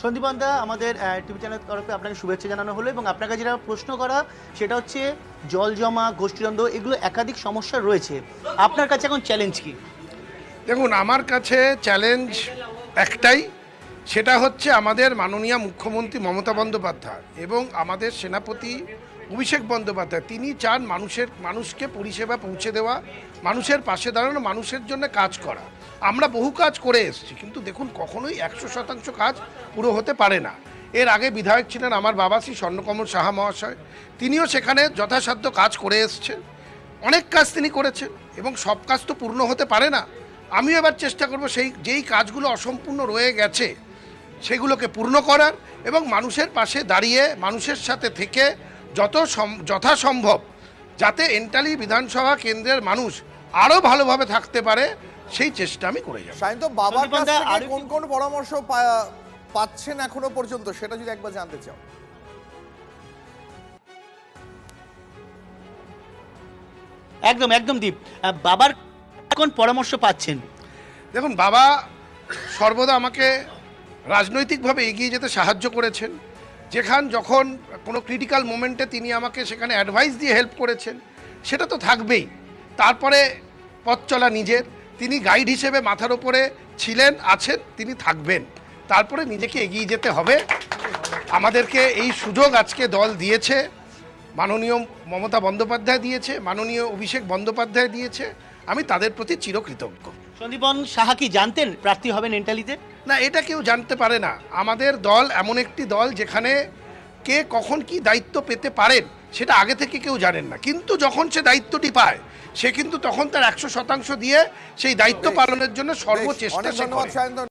সন্দীপন দা, আমাদের টিভি চ্যানেলের তরফে আপনাকে শুভেচ্ছা জানানো হলো এবং আপনাকে যেটা প্রশ্ন করা সেটা হচ্ছে জল জমা, গোষ্ঠীদ্বন্দ্ব, এগুলো একাধিক সমস্যা রয়েছে। আপনার কাছে এখন চ্যালেঞ্জ কি? দেখুন, আমার কাছে চ্যালেঞ্জ একটাই, সেটা হচ্ছে আমাদের মাননীয় মুখ্যমন্ত্রী মমতা বন্দ্যোপাধ্যায় এবং আমাদের সেনাপতি অভিষেক বন্দ্যোপাধ্যায়। তিনি চান মানুষকে পরিষেবা পৌঁছে দেওয়া, মানুষের পাশে দাঁড়ানো, মানুষের জন্য কাজ করা। আমরা বহু কাজ করে এসেছি, কিন্তু দেখুন কখনোই 100% কাজ পুরো হতে পারে না। এর আগে বিধায়ক ছিলেন আমার বাবা শ্রী স্বর্ণকমল সাহা মহাশয়, তিনিও সেখানে যথাসাধ্য কাজ করে এসছেন, অনেক কাজ তিনি করেছেন এবং সব কাজ তো পূর্ণ হতে পারে না। আমিও এবার চেষ্টা করব যেই কাজগুলো অসম্পূর্ণ রয়ে গেছে সেগুলোকে পূর্ণ করার এবং মানুষের পাশে দাঁড়িয়ে মানুষের সাথে থেকে যথাসম্ভব যাতে এন্টালি বিধানসভা কেন্দ্রের মানুষ আরও ভালোভাবে থাকতে পারে সেই চেষ্টা আমি করে যাব। সায়ন্ত, বাবার কাছ সন্দীপন দা, থেকে কোন কোন পরামর্শ পাচ্ছেন এখনো পর্যন্ত সেটা যদি একবার জানতে চাও। একদম একদম দীপ, বাবার কোন পরামর্শ পাচ্ছেন? দেখুন, বাবা সর্বদা আমাকে রাজনৈতিকভাবে এগিয়ে যেতে সাহায্য করেছেন। যখন কোনো ক্রিটিক্যাল মোমেন্টে তিনি আমাকে সেখানে অ্যাডভাইস দিয়ে হেল্প করেছেন, সেটা তো থাকবেই। তারপরে পথ চলা নিজের, তিনি গাইড হিসেবে মাথার ওপরে ছিলেন, আছেন, তিনি থাকবেন। তারপরে নিজেকে এগিয়ে যেতে হবে। আমাদেরকে এই সুযোগ আজকে দল দিয়েছে, মাননীয় মমতা বন্দ্যোপাধ্যায় দিয়েছে, মাননীয় অভিষেক বন্দ্যোপাধ্যায় দিয়েছে, আমি তাদের প্রতি চিরকৃতজ্ঞ। সন্দীপন সাহা কি জানতেন প্রার্থী হবেন এন্টালিতে? না, এটা কেউ জানতে পারে না। আমাদের দল এমন একটি দল যেখানে কে কখন কি দায়িত্ব পেতে পারেন সেটা আগে থেকে কেউ জানেন না, কিন্তু যখন সে দায়িত্বটি পায় সে কিন্তু তখন তার 100% দিয়ে সেই দায়িত্ব পালনের জন্য সর্বচেষ্টা অনেক সে ধন্যবাদ করে। সায়ন্ত।